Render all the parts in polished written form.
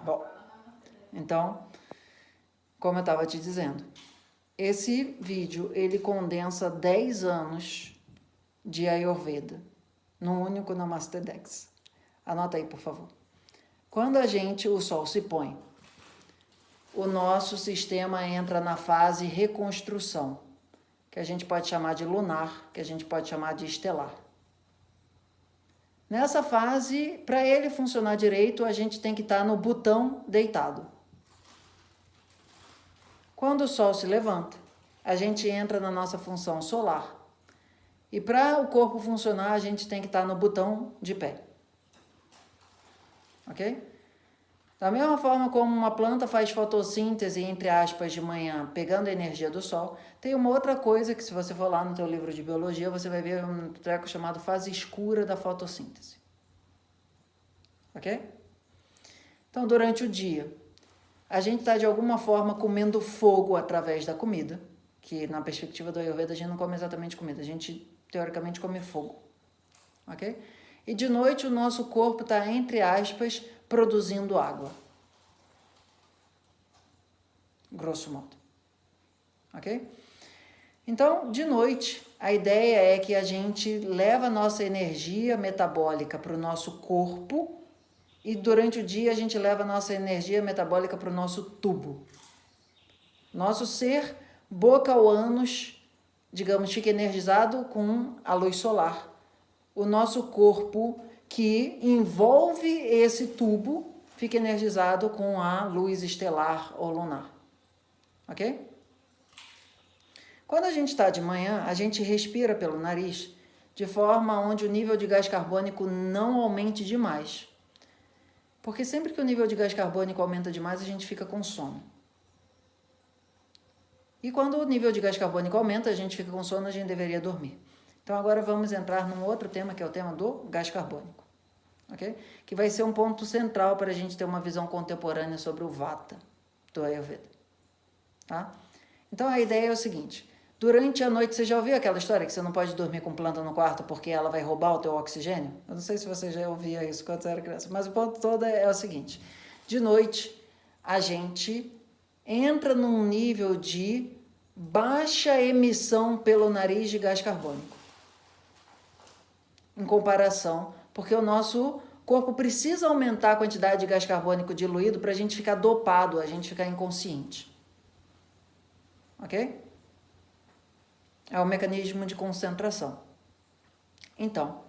Bom, então, como eu estava te dizendo, esse vídeo, ele condensa 10 anos de Ayurveda, num único Namaste Dex. Anota aí, por favor. Quando o sol se põe, o nosso sistema entra na fase reconstrução, que a gente pode chamar de lunar, que a gente pode chamar de estelar. Nessa fase, para ele funcionar direito, a gente tem que estar no botão deitado. Quando o sol se levanta, a gente entra na nossa função solar. E para o corpo funcionar, a gente tem que estar no botão de pé. Ok? Da mesma forma como uma planta faz fotossíntese, entre aspas, de manhã, pegando a energia do sol, tem uma outra coisa que, se você for lá no teu livro de biologia, você vai ver um treco chamado fase escura da fotossíntese. Ok? Então, durante o dia, a gente está, de alguma forma, comendo fogo através da comida, que, na perspectiva do Ayurveda, a gente não come exatamente comida, a gente, teoricamente, come fogo. Ok? E de noite, o nosso corpo está, entre aspas, produzindo água. Grosso modo. Ok? Então, de noite, a ideia é que a gente leva a nossa energia metabólica para o nosso corpo e durante o dia a gente leva a nossa energia metabólica para o nosso tubo. Nosso ser, boca ou ânus, digamos, fica energizado com a luz solar. O nosso corpo, que envolve esse tubo, fica energizado com a luz estelar ou lunar. Ok? Quando a gente está de manhã, a gente respira pelo nariz de forma onde o nível de gás carbônico não aumente demais. Porque sempre que o nível de gás carbônico aumenta demais, a gente fica com sono. E quando o nível de gás carbônico aumenta, a gente fica com sono, a gente deveria dormir. Então agora vamos entrar num outro tema, que é o tema do gás carbônico. Okay? Que vai ser um ponto central para a gente ter uma visão contemporânea sobre o Vata do Ayurveda. Tá? Então a ideia é o seguinte: durante a noite, você já ouviu aquela história que você não pode dormir com planta no quarto porque ela vai roubar o teu oxigênio? Eu não sei se você já ouvia isso quando você era criança, mas o ponto todo é o seguinte: de noite, a gente entra num nível de baixa emissão pelo nariz de gás carbônico. Em comparação, porque o nosso corpo precisa aumentar a quantidade de gás carbônico diluído para a gente ficar dopado, a gente ficar inconsciente. Ok? É um mecanismo de concentração. Então,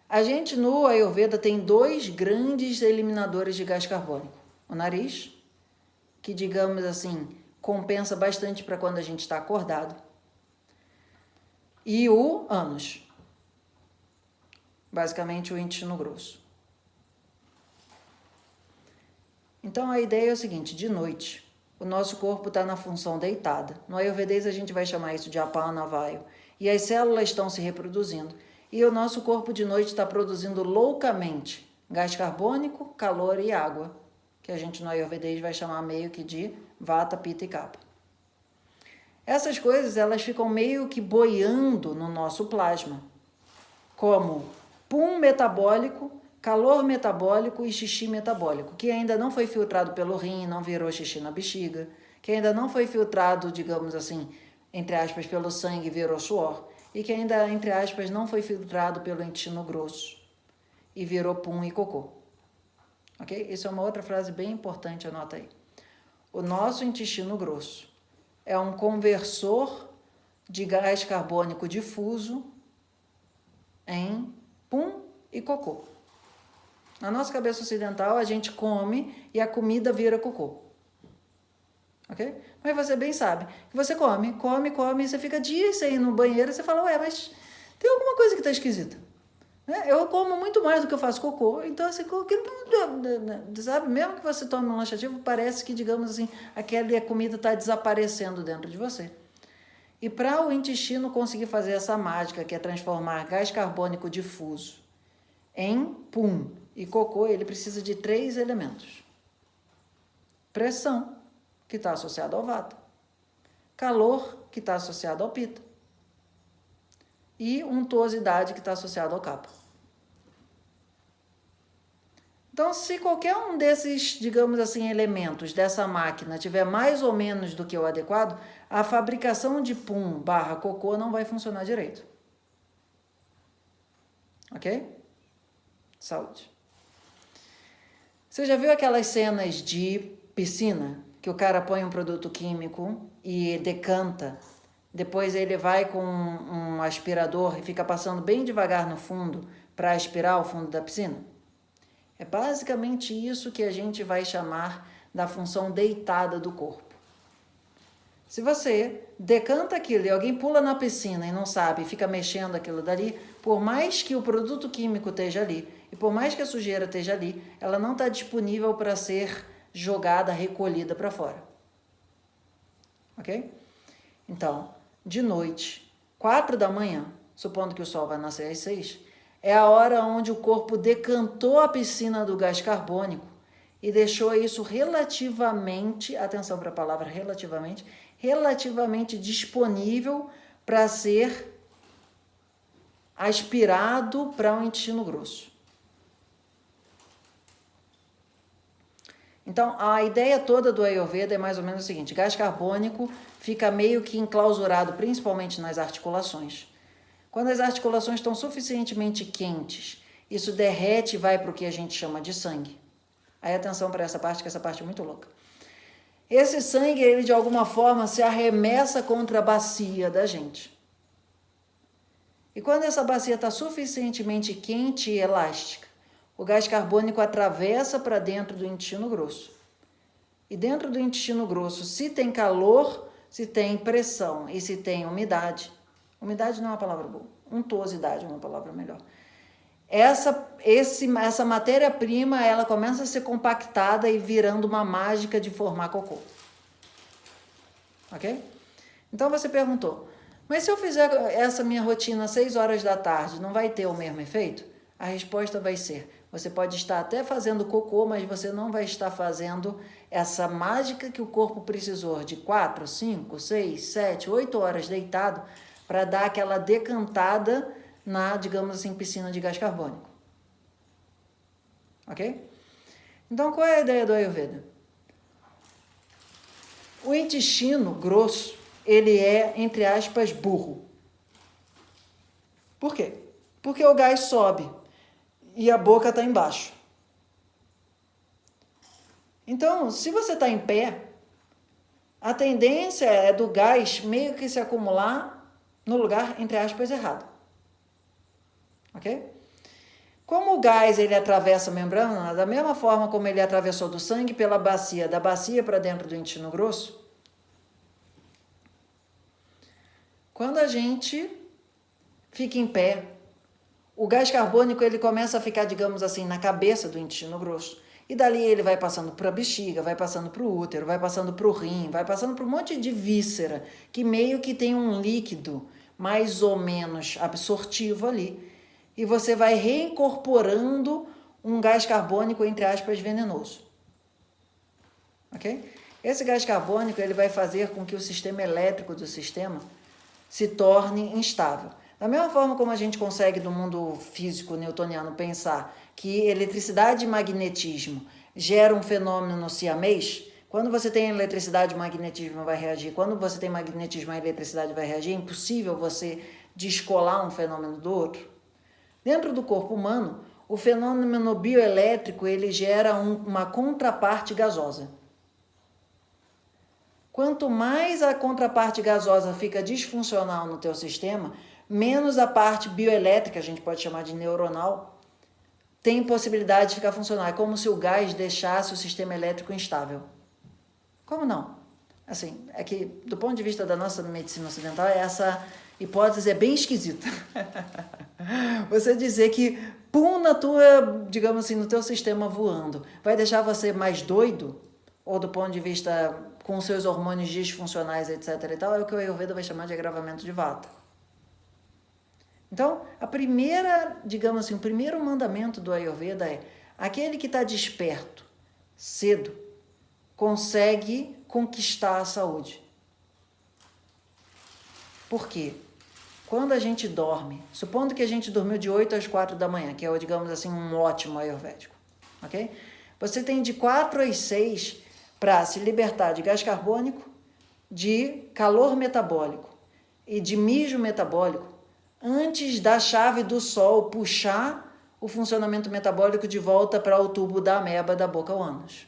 a gente no Ayurveda tem 2 grandes eliminadores de gás carbônico. O nariz, que, digamos assim, compensa bastante para quando a gente está acordado. E o ânus. Basicamente o intestino grosso. Então a ideia é o seguinte: de noite, o nosso corpo está na função deitada. No Ayurvedês a gente vai chamar isso de Apanavayu. E as células estão se reproduzindo. E o nosso corpo de noite está produzindo loucamente gás carbônico, calor e água, que a gente no Ayurvedês vai chamar meio que de Vata, Pitta e Kapha. Essas coisas, elas ficam meio que boiando no nosso plasma, como pum metabólico, calor metabólico e xixi metabólico, que ainda não foi filtrado pelo rim, não virou xixi na bexiga, que ainda não foi filtrado, digamos assim, entre aspas, pelo sangue, virou suor, e que ainda, entre aspas, não foi filtrado pelo intestino grosso e virou pum e cocô. Ok? Isso é uma outra frase bem importante, anota aí. O nosso intestino grosso é um conversor de gás carbônico difuso em pum e cocô. Na nossa cabeça ocidental, a gente come e a comida vira cocô. Ok? Mas você bem sabe que você come, e você fica dias sem ir no banheiro e você fala, ué, mas tem alguma coisa que está esquisita. Né? Eu como muito mais do que eu faço cocô, então assim, sabe, mesmo que você tome um laxativo, parece que, digamos assim, aquela comida está desaparecendo dentro de você. E para o intestino conseguir fazer essa mágica, que é transformar gás carbônico difuso em pum e cocô, ele precisa de 3 elementos. Pressão, que está associado ao Vata. Calor, que está associado ao Pitta. E untuosidade, que está associado ao Kapha. Então, se qualquer um desses, digamos assim, elementos dessa máquina tiver mais ou menos do que o adequado, a fabricação de pum/cocô não vai funcionar direito. Ok? Saúde. Você já viu aquelas cenas de piscina, que o cara põe um produto químico e decanta, depois ele vai com um aspirador e fica passando bem devagar no fundo para aspirar o fundo da piscina? É basicamente isso que a gente vai chamar da função deitada do corpo. Se você decanta aquilo e alguém pula na piscina e não sabe, fica mexendo aquilo dali, por mais que o produto químico esteja ali, e por mais que a sujeira esteja ali, ela não está disponível para ser jogada, recolhida para fora. Ok? Então, de noite, 4 da manhã, supondo que o sol vai nascer às 6, é a hora onde o corpo decantou a piscina do gás carbônico e deixou isso relativamente, atenção para a palavra relativamente disponível para ser aspirado para o intestino grosso. Então, a ideia toda do Ayurveda é mais ou menos o seguinte: gás carbônico fica meio que enclausurado, principalmente nas articulações. Quando as articulações estão suficientemente quentes, isso derrete e vai para o que a gente chama de sangue. Aí atenção para essa parte, que essa parte é muito louca. Esse sangue, ele de alguma forma se arremessa contra a bacia da gente. E quando essa bacia está suficientemente quente e elástica, o gás carbônico atravessa para dentro do intestino grosso. E dentro do intestino grosso, se tem calor, se tem pressão e se tem umidade, umidade não é uma palavra boa, untuosidade é uma palavra melhor. Essa matéria-prima, ela começa a ser compactada e virando uma mágica de formar cocô. Ok? Então você perguntou, mas se eu fizer essa minha rotina às 6 horas da tarde, não vai ter o mesmo efeito? A resposta vai ser, você pode estar até fazendo cocô, mas você não vai estar fazendo essa mágica que o corpo precisou de 4, 5, 6, 7, 8 horas deitado para dar aquela decantada na, digamos assim, piscina de gás carbônico. Ok? Então, qual é a ideia do Ayurveda? O intestino grosso, ele é, entre aspas, burro. Por quê? Porque o gás sobe e a boca está embaixo. Então, se você está em pé, a tendência é do gás meio que se acumular no lugar, entre aspas, errado. Ok? Como o gás ele atravessa a membrana, da mesma forma como ele atravessou do sangue pela bacia, da bacia para dentro do intestino grosso, quando a gente fica em pé, o gás carbônico ele começa a ficar, digamos assim, na cabeça do intestino grosso. E dali ele vai passando para a bexiga, vai passando para o útero, vai passando para o rim, vai passando para um monte de víscera, que meio que tem um líquido mais ou menos absortivo ali. E você vai reincorporando um gás carbônico, entre aspas, venenoso. Ok? Esse gás carbônico ele vai fazer com que o sistema elétrico do sistema se torne instável. Da mesma forma como a gente consegue, no mundo físico newtoniano, pensar que eletricidade e magnetismo geram um fenômeno siamês, quando você tem eletricidade, o magnetismo vai reagir. Quando você tem magnetismo, a eletricidade vai reagir. É impossível você descolar um fenômeno do outro. Dentro do corpo humano, o fenômeno bioelétrico ele gera uma contraparte gasosa. Quanto mais a contraparte gasosa fica disfuncional no teu sistema, menos a parte bioelétrica, a gente pode chamar de neuronal, tem possibilidade de ficar funcional. É como se o gás deixasse o sistema elétrico instável. Como não? Assim, é que do ponto de vista da nossa medicina ocidental, essa hipótese é bem esquisita. Você dizer que pum na tua, digamos assim, no teu sistema voando, vai deixar você mais doido? Ou do ponto de vista com seus hormônios disfuncionais, etc. e tal, é o que o Ayurveda vai chamar de agravamento de vata. Então, a primeira, digamos assim, o primeiro mandamento do Ayurveda é: aquele que está desperto, cedo, consegue conquistar a saúde. Por quê? Quando a gente dorme, supondo que a gente dormiu de 8 às 4 da manhã, que é, digamos assim, um ótimo ayurvédico, ok? Você tem de 4 às 6 para se libertar de gás carbônico, de calor metabólico e de mijo metabólico, antes da chave do sol puxar o funcionamento metabólico de volta para o tubo da ameba da boca ao ânus.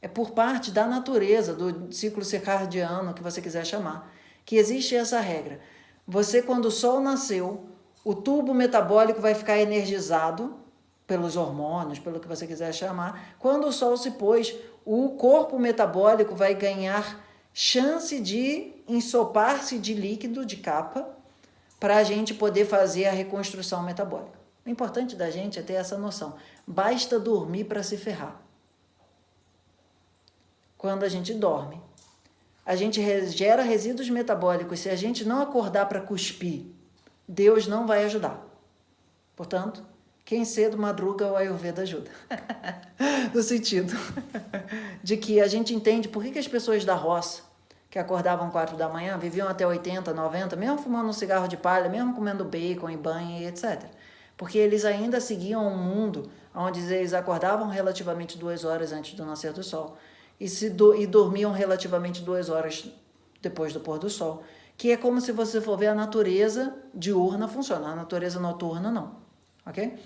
É por parte da natureza, do ciclo circadiano, que você quiser chamar, que existe essa regra. Você, quando o sol nasceu, o tubo metabólico vai ficar energizado pelos hormônios, pelo que você quiser chamar. Quando o sol se pôs, o corpo metabólico vai ganhar chance de ensopar-se de líquido, de capa, para a gente poder fazer a reconstrução metabólica. O importante da gente é ter essa noção. Basta dormir para se ferrar. Quando a gente dorme, a gente gera resíduos metabólicos. Se a gente não acordar para cuspir, Deus não vai ajudar. Portanto, quem cedo madruga, o Ayurveda ajuda. No sentido de que a gente entende por que as pessoas da roça, que acordavam 4 da manhã, viviam até 80, 90, mesmo fumando um cigarro de palha, mesmo comendo bacon e banha e etc. Porque eles ainda seguiam um mundo onde eles acordavam relativamente 2 horas antes do nascer do sol e dormiam relativamente 2 horas depois do pôr do sol, que é como se você for ver a natureza diurna funciona, a natureza noturna não, ok?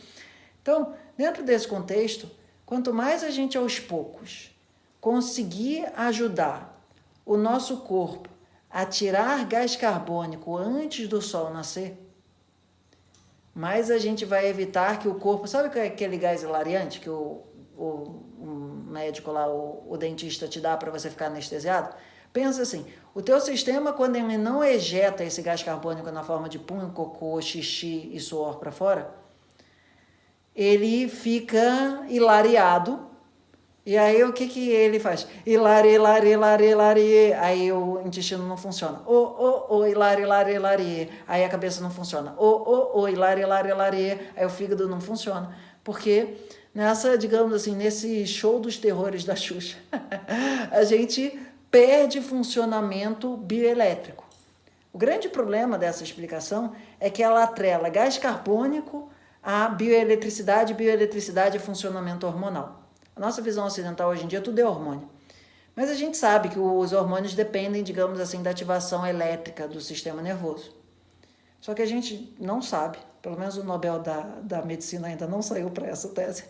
Então, dentro desse contexto, quanto mais a gente aos poucos conseguir ajudar o nosso corpo a tirar gás carbônico antes do sol nascer, mais a gente vai evitar que o corpo... Sabe aquele gás hilariante que o médico lá, o dentista te dá para você ficar anestesiado? Pensa assim, o teu sistema, quando ele não ejeta esse gás carbônico na forma de pum, cocô, xixi e suor para fora, ele fica hilariado. E aí o que ele faz? Hilari, hilari, hilari, hilari. Aí o intestino não funciona. Hilari, hilari, hilari. Aí a cabeça não funciona. Hilari, hilari, hilari. Aí o fígado não funciona. Porque nessa, digamos assim, nesse show dos terrores da Xuxa, a gente perde funcionamento bioelétrico. O grande problema dessa explicação é que ela atrela gás carbônico à bioeletricidade. Bioeletricidade é funcionamento hormonal. A nossa visão ocidental hoje em dia tudo é hormônio. Mas a gente sabe que os hormônios dependem, digamos assim, da ativação elétrica do sistema nervoso. Só que a gente não sabe, pelo menos o Nobel da Medicina ainda não saiu para essa tese,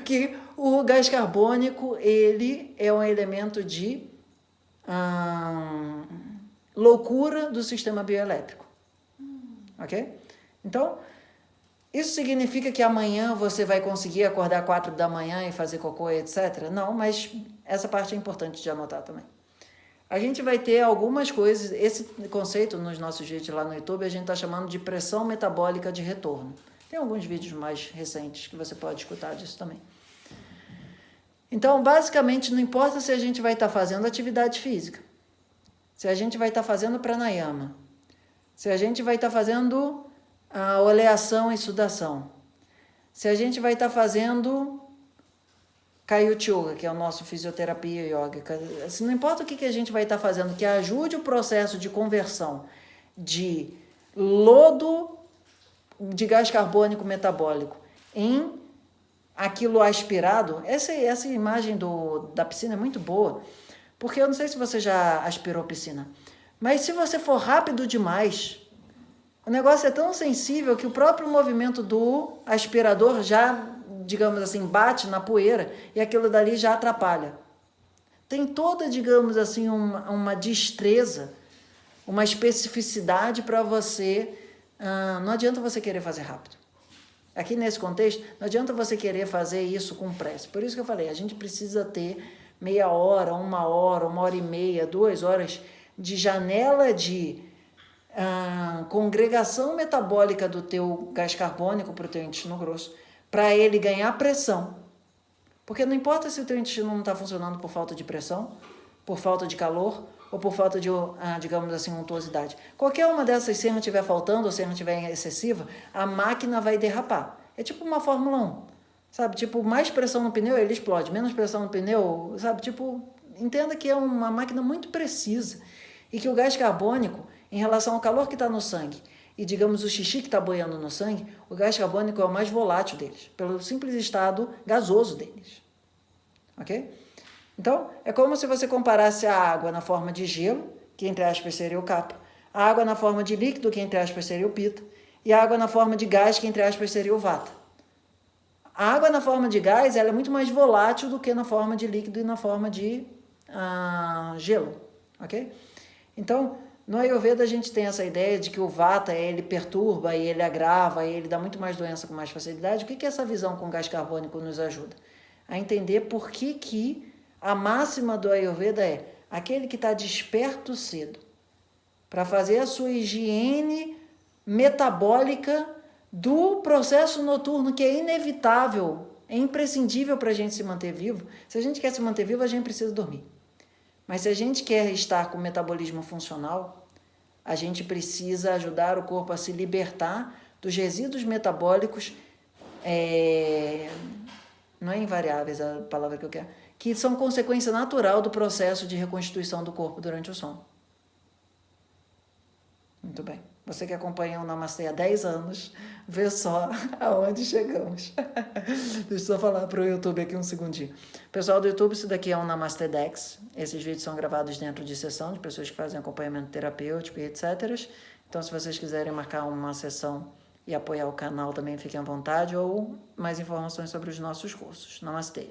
que o gás carbônico, ele é um elemento de loucura do sistema bioelétrico. Ok? Então, isso significa que amanhã você vai conseguir acordar 4 da manhã e fazer cocô, etc? Não, mas essa parte é importante de anotar também. A gente vai ter algumas coisas, esse conceito nos nossos vídeos lá no YouTube, a gente está chamando de pressão metabólica de retorno. Tem alguns vídeos mais recentes que você pode escutar disso também. Então, basicamente, não importa se a gente vai estar fazendo atividade física, se a gente vai estar fazendo pranayama, se a gente vai estar fazendo a oleação e sudação, se a gente vai estar fazendo Kayuti Yoga, que é o nosso fisioterapia yoga, não importa o que a gente vai estar fazendo, que ajude o processo de conversão de lodo de gás carbônico metabólico em aquilo aspirado. Essa imagem da piscina é muito boa, porque eu não sei se você já aspirou piscina, mas se você for rápido demais, o negócio é tão sensível que o próprio movimento do aspirador já, digamos assim, bate na poeira e aquilo dali já atrapalha. Tem toda, digamos assim, uma destreza, uma especificidade para você. Não adianta você querer fazer rápido. Aqui nesse contexto, não adianta você querer fazer isso com pressa. Por isso que eu falei, a gente precisa ter meia hora, 1h, 1h30, 2 horas de janela de congregação metabólica do teu gás carbônico para o teu intestino grosso, para ele ganhar pressão. Porque não importa se o teu intestino não está funcionando por falta de pressão, por falta de calor, ou por falta de, digamos assim, untuosidade. Qualquer uma dessas, se não estiver faltando, ou se não estiver excessiva, a máquina vai derrapar. É tipo uma Fórmula 1, sabe? Tipo, mais pressão no pneu, ele explode. Menos pressão no pneu, sabe? Tipo, entenda que é uma máquina muito precisa. E que o gás carbônico, em relação ao calor que está no sangue e, digamos, o xixi que está boiando no sangue, o gás carbônico é o mais volátil deles, pelo simples estado gasoso deles. Ok? Então, é como se você comparasse a água na forma de gelo, que entre aspas seria o kapha, a água na forma de líquido, que entre aspas seria o pita, e a água na forma de gás, que entre aspas seria o vata. A água na forma de gás ela é muito mais volátil do que na forma de líquido e na forma de gelo, ok? Então, no Ayurveda a gente tem essa ideia de que o vata ele perturba, ele agrava, ele dá muito mais doença com mais facilidade. O que essa visão com gás carbônico nos ajuda? A entender por que a máxima do Ayurveda é aquele que está desperto cedo, para fazer a sua higiene metabólica do processo noturno, que é inevitável, é imprescindível para a gente se manter vivo. Se a gente quer se manter vivo, a gente precisa dormir. Mas se a gente quer estar com o metabolismo funcional, a gente precisa ajudar o corpo a se libertar dos resíduos metabólicos, não é invariáveis a palavra que eu quero, que são consequência natural do processo de reconstituição do corpo durante o sono. Muito bem. Você que acompanha o Namastê há 10 anos, vê só aonde chegamos. Deixa eu só falar para o YouTube aqui um segundinho. Pessoal do YouTube, isso daqui é um Namastê Dex. Esses vídeos são gravados dentro de sessão de pessoas que fazem acompanhamento terapêutico e etc. Então, se vocês quiserem marcar uma sessão e apoiar o canal, também fiquem à vontade, ou mais informações sobre os nossos cursos. Namastê.